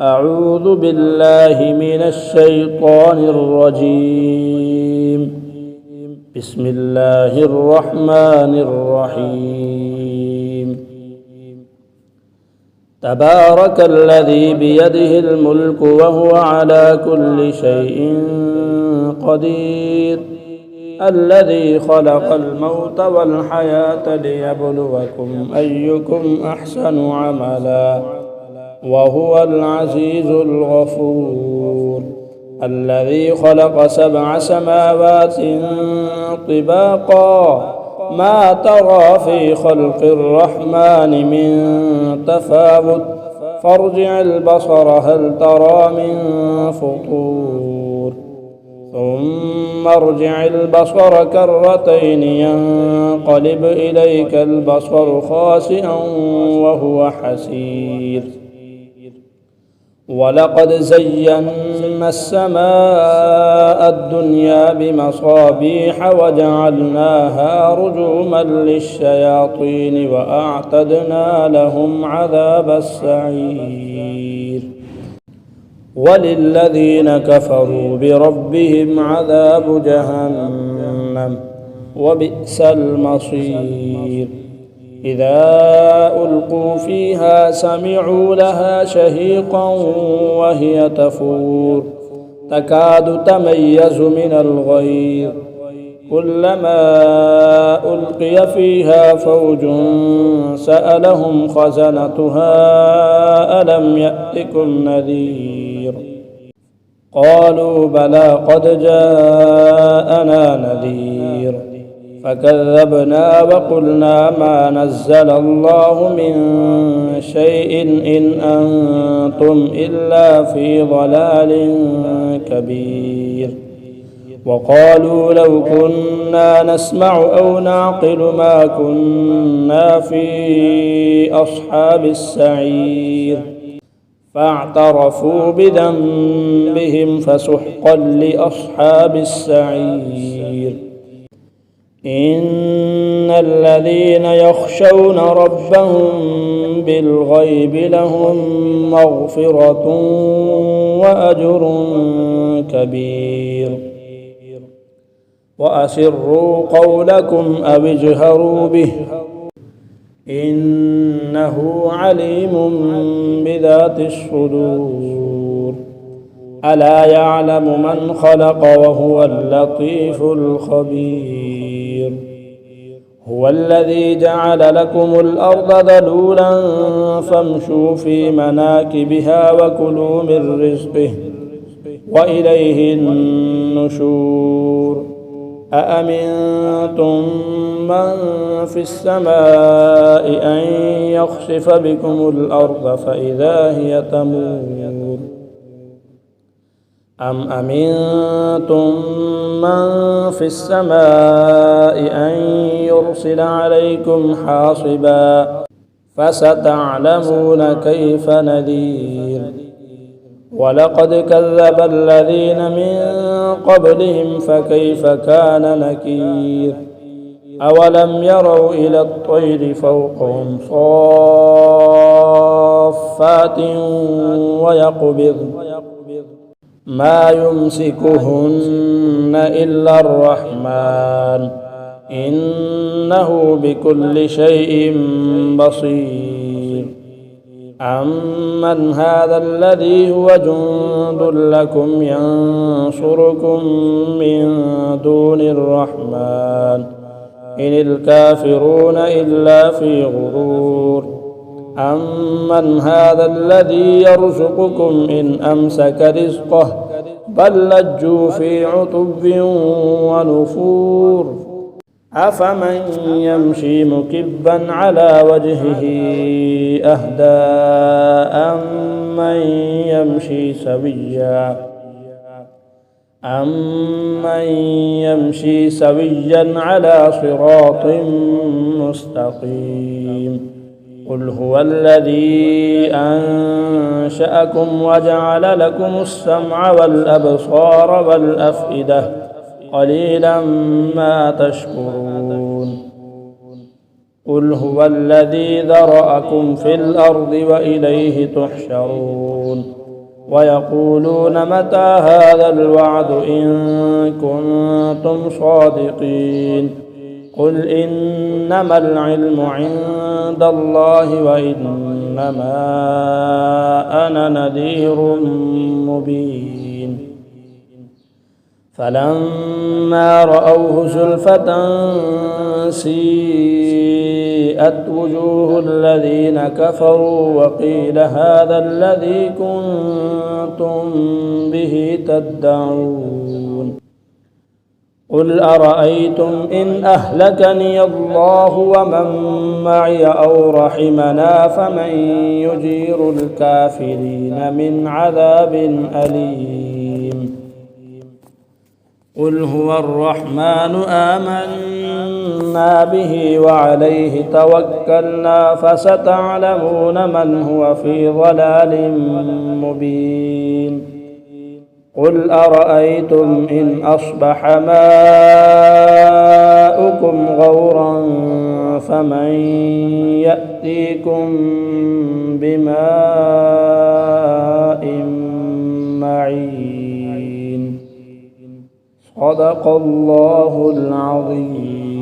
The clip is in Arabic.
أعوذ بالله من الشيطان الرجيم. بسم الله الرحمن الرحيم. تبارك الذي بيده الملك وهو على كل شيء قدير، الذي خلق الموت والحياة ليبلوكم أيكم أحسن عملا وهو العزيز الغفور. الذي خلق 7 سماوات طباقا ما ترى في خلق الرحمن من تفاوت فارجع البصر هل ترى من فطور ثم ارجع البصر كرتين ينقلب إليك البصر خاسئا وهو حسير. ولقد زينا السماء الدنيا بمصابيح وجعلناها رجوما للشياطين وأعتدنا لهم عذاب السعير. وللذين كفروا بربهم عذاب جهنم وبئس المصير. إذا ألقوا فيها سمعوا لها شهيقا وهي تفور تكاد تميز من الغيظ كلما ألقي فيها فوج سألهم خزنتها ألم يأتكم نذير قالوا بلى قد جاءنا نذير فكذبنا وقلنا ما نزل الله من شيء إن أنتم إلا في ضلال كبير. وقالوا لو كنا نسمع أو نعقل ما كنا في أصحاب السعير فاعترفوا بذنبهم فسحقا لأصحاب السعير. إن الذين يخشون ربهم بالغيب لهم مغفرة وأجر كبير. وأسروا قولكم أو اجهروا به إنه عليم بذات الصدور. ألا يعلم من خلق وهو اللطيف الخبير. هو الذي جعل لكم الأرض ذلولا فامشوا في مناكبها وكلوا من رزقه وإليه النشور. أأمنتم من في السماء أن يخسف بكم الأرض فإذا هي تمور أم أمنتم من في السماء أن يرسل عليكم حاصبا فستعلمون كيف نذير. ولقد كذب الذين من قبلهم فكيف كان نكير. أولم يروا إلى الطير فوقهم صافات ويقبضن ما يمسكهن إلا الرحمن إنه بكل شيء بصير. أمن هذا الذي هو جند لكم ينصركم من دون الرحمن إن الكافرون إلا في غرور. أمن هذا الذي يرزقكم إن أمسك رزقه بل لجوا في عتب ونفور. أفمن يمشي مكبا على وجهه أهدى أمن يمشي سويا على صراط مستقيم. قل هو الذي أنشأكم وجعل لكم السمع والأبصار والأفئدة قليلا ما تشكرون. قل هو الذي ذرأكم في الأرض وإليه تحشرون ويقولون متى هذا الوعد إن كنتم صادقين قل إنما العلم عند الله وإنما أنا نذير مبين فلما رأوه زلفة سيئت وجوه الذين كفروا وقيل هذا الذي كنتم به تدعون قل أرأيتم إن أهلكني الله ومن معي أو رحمنا فمن يجير الكافرين من عذاب أليم قل هو الرحمن آمنا به وعليه توكلنا فستعلمون من هو في ضلال مبين قل أرأيتم إن أصبح ماؤكم غورا فمن يأتيكم بماء معين صدق الله العظيم.